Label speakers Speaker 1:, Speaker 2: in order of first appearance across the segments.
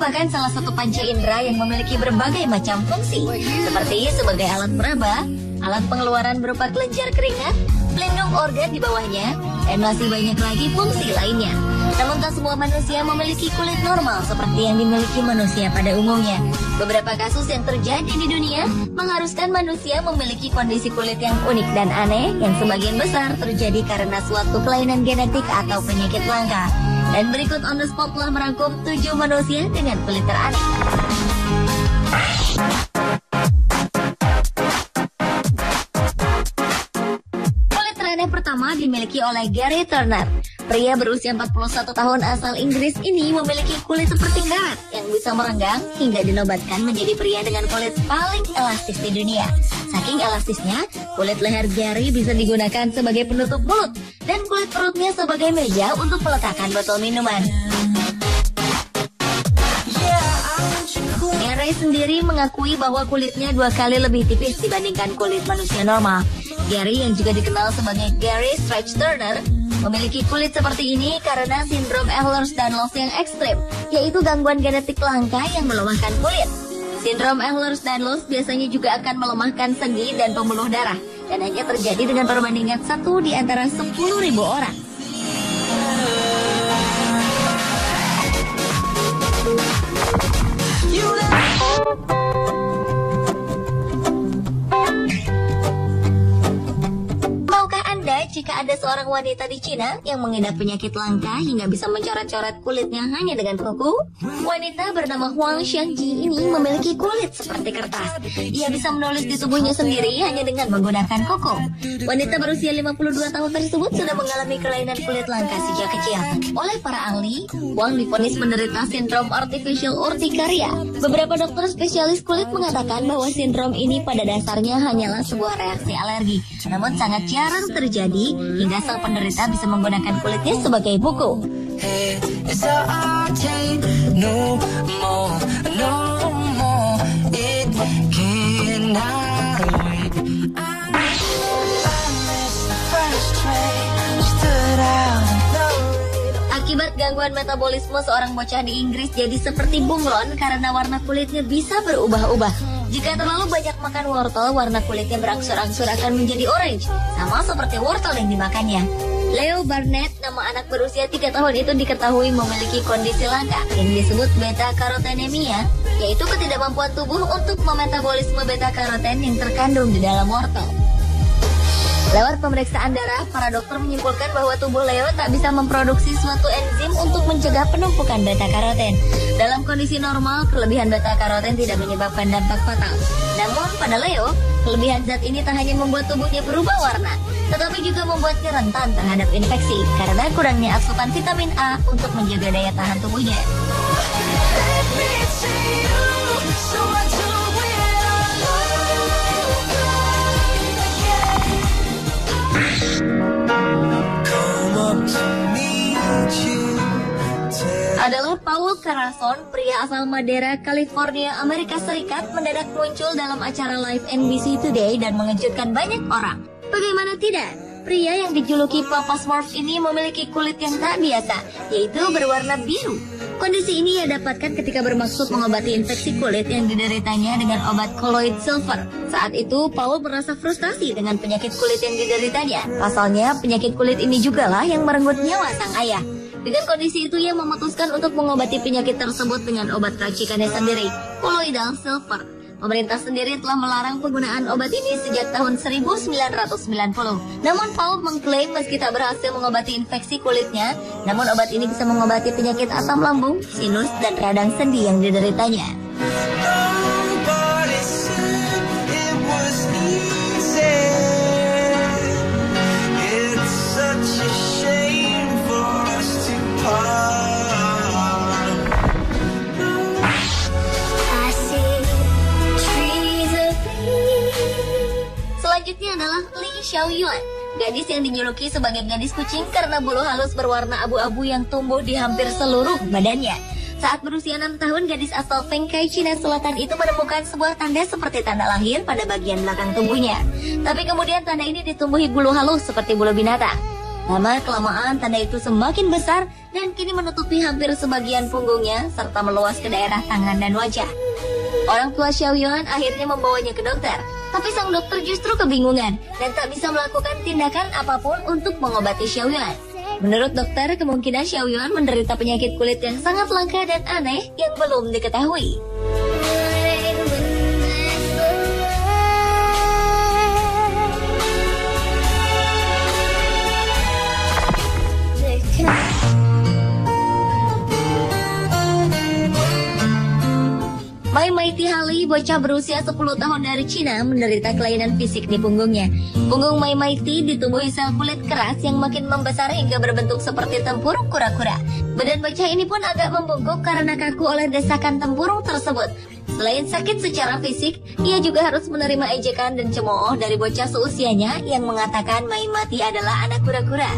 Speaker 1: merupakan salah satu panca indera yang memiliki berbagai macam fungsi, seperti sebagai alat meraba, alat pengeluaran berupa kelenjar keringat, pelindung organ di bawahnya, dan masih banyak lagi fungsi lainnya. Namun tak semua manusia memiliki kulit normal seperti yang dimiliki manusia pada umumnya. Beberapa kasus yang terjadi di dunia mengharuskan manusia memiliki kondisi kulit yang unik dan aneh, yang sebagian besar terjadi karena suatu kelainan genetik atau penyakit langka. Dan berikut On The Spot telah merangkum 7 manusia dengan kulit teraneh. Kulit teraneh pertama dimiliki oleh Gary Turner. Pria berusia 41 tahun asal Inggris ini memiliki kulit seperti karat yang bisa merenggang hingga dinobatkan menjadi pria dengan kulit paling elastis di dunia. Saking elastisnya, kulit leher Gary bisa digunakan sebagai penutup mulut dan kulit perutnya sebagai meja untuk meletakkan botol minuman. Gary sendiri mengakui bahwa kulitnya 2 kali lebih tipis dibandingkan kulit manusia normal. Gary, yang juga dikenal sebagai Gary Stretch Turner, memiliki kulit seperti ini karena sindrom Ehlers-Danlos yang ekstrim, yaitu gangguan genetik langka yang melemahkan kulit. Sindrom Ehlers-Danlos biasanya juga akan melemahkan sendi dan pembuluh darah, dan hanya terjadi dengan perbandingan 1 di antara 10.000 orang. Jika ada seorang wanita di Cina yang mengidap penyakit langka hingga bisa mencoret-coret kulitnya hanya dengan kuku, wanita bernama Huang Xiangji ini memiliki kulit seperti kertas. Ia bisa menulis di tubuhnya sendiri hanya dengan menggunakan kuku. Wanita berusia 52 tahun tersebut sudah mengalami kelainan kulit langka sejak kecil. Oleh para ahli, Huang divonis menderita sindrom artificial urtikaria. Beberapa dokter spesialis kulit mengatakan bahwa sindrom ini pada dasarnya hanyalah sebuah reaksi alergi, namun sangat jarang terjadi hingga sang penderita bisa menggunakan kulitnya sebagai buku. Akibat gangguan metabolisme, seorang bocah di Inggris jadi seperti bunglon karena warna kulitnya bisa berubah-ubah. Jika terlalu banyak makan wortel, warna kulitnya berangsur-angsur akan menjadi orange, sama seperti wortel yang dimakannya. Leo Barnett, nama anak berusia 3 tahun itu, diketahui memiliki kondisi langka yang disebut beta-karotenemia, yaitu ketidakmampuan tubuh untuk memetabolisme beta-karoten yang terkandung di dalam wortel. Lewat pemeriksaan darah, para dokter menyimpulkan bahwa tubuh Leo tak bisa memproduksi suatu enzim untuk mencegah penumpukan beta-karoten. Dalam kondisi normal, kelebihan beta-karoten tidak menyebabkan dampak fatal. Namun pada Leo, kelebihan zat ini tak hanya membuat tubuhnya berubah warna, tetapi juga membuatnya rentan terhadap infeksi karena kurangnya asupan vitamin A untuk menjaga daya tahan tubuhnya. Adalah Paul Carrason, pria asal Madera, California, Amerika Serikat, mendadak muncul dalam acara live NBC Today dan mengejutkan banyak orang. Bagaimana tidak? Pria yang dijuluki Papa Smurf ini memiliki kulit yang tak biasa, yaitu berwarna biru. Kondisi ini ia dapatkan ketika bermaksud mengobati infeksi kulit yang dideritanya dengan obat colloid silver. Saat itu, Paul merasa frustasi dengan penyakit kulit yang dideritanya. Pasalnya, penyakit kulit ini jugalah yang merenggut nyawa sang ayah. Dengan kondisi itu, ia memutuskan untuk mengobati penyakit tersebut dengan obat racikannya sendiri, colloidal silver. Pemerintah sendiri telah melarang penggunaan obat ini sejak tahun 1990. Namun Paul mengklaim meski tak berhasil mengobati infeksi kulitnya, namun obat ini bisa mengobati penyakit asam lambung, sinus, dan radang sendi yang dideritanya. Selanjutnya adalah Lee Xiaoyuan, gadis yang dijuluki sebagai gadis kucing karena bulu halus berwarna abu-abu yang tumbuh di hampir seluruh badannya. Saat berusia 6 tahun, gadis asal Fengkai, Cina Selatan itu menemukan sebuah tanda seperti tanda lahir pada bagian belakang tubuhnya. Tapi kemudian tanda ini ditumbuhi bulu halus seperti bulu binatang. Lama-kelamaan tanda itu semakin besar dan kini menutupi hampir sebagian punggungnya serta meluas ke daerah tangan dan wajah. Orang tua Xiaoyuan akhirnya membawanya ke dokter, tapi sang dokter justru kebingungan dan tak bisa melakukan tindakan apapun untuk mengobati Xiaoyuan. Menurut dokter, kemungkinan Xiaoyuan menderita penyakit kulit yang sangat langka dan aneh yang belum diketahui. Mai Maiti Hali, bocah berusia 10 tahun dari Cina, menderita kelainan fisik di punggungnya. Punggung Mai Maiti ditumbuhi sel kulit keras yang makin membesar hingga berbentuk seperti tempurung kura-kura. Badan bocah ini pun agak membungkuk karena kaku oleh desakan tempurung tersebut. Selain sakit secara fisik, ia juga harus menerima ejekan dan cemooh dari bocah seusianya yang mengatakan Mai Maiti adalah anak kura-kura.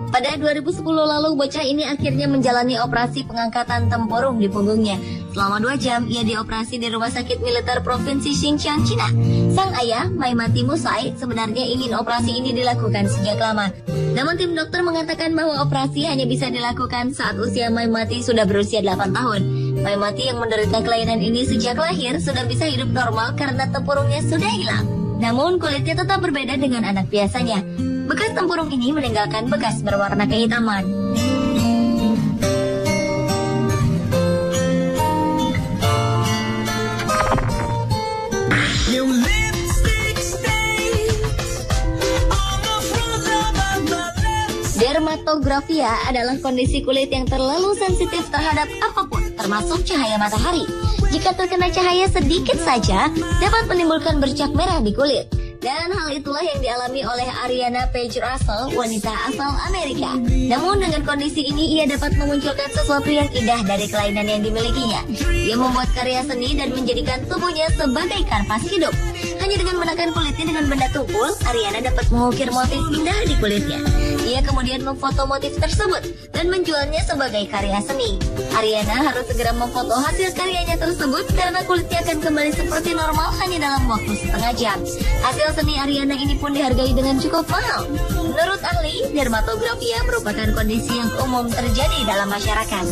Speaker 1: Pada 2010 lalu, bocah ini akhirnya menjalani operasi pengangkatan tempurung di punggungnya. Selama 2 jam, ia dioperasi di Rumah Sakit Militer Provinsi Xinjiang, Cina. Sang ayah, Mai Maiti Musai, sebenarnya ingin operasi ini dilakukan sejak lama. Namun tim dokter mengatakan bahwa operasi hanya bisa dilakukan saat usia Mai Maiti sudah berusia 8 tahun. Mai Maiti yang menderita kelainan ini sejak lahir sudah bisa hidup normal karena tempurungnya sudah hilang. Namun kulitnya tetap berbeda dengan anak biasanya. Bekas tempurung ini meninggalkan bekas berwarna kehitaman. Dermatografia adalah kondisi kulit yang terlalu sensitif terhadap apapun, termasuk cahaya matahari. Jika terkena cahaya sedikit saja, dapat menimbulkan bercak merah di kulit. Dan hal itulah yang dialami oleh Ariana Page Russell, wanita asal Amerika. Namun dengan kondisi ini ia dapat memunculkan sesuatu yang indah dari kelainan yang dimilikinya. Ia membuat karya seni dan menjadikan tubuhnya sebagai kanvas hidup. Hanya dengan menekan kulitnya dengan benda tumpul, Ariana dapat mengukir motif indah di kulitnya. Ia kemudian memfoto motif tersebut dan menjualnya sebagai karya seni. Ariana harus segera memfoto hasil karyanya tersebut karena kulitnya akan kembali seperti normal hanya dalam waktu setengah jam. Hasil seni Ariana ini pun dihargai dengan cukup mahal. Menurut ahli, dermatografia merupakan kondisi yang umum terjadi dalam masyarakat.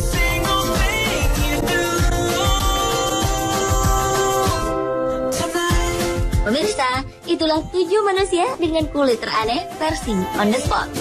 Speaker 1: Pemirsa, itulah 7 manusia dengan kulit teraneh versi On The Spot.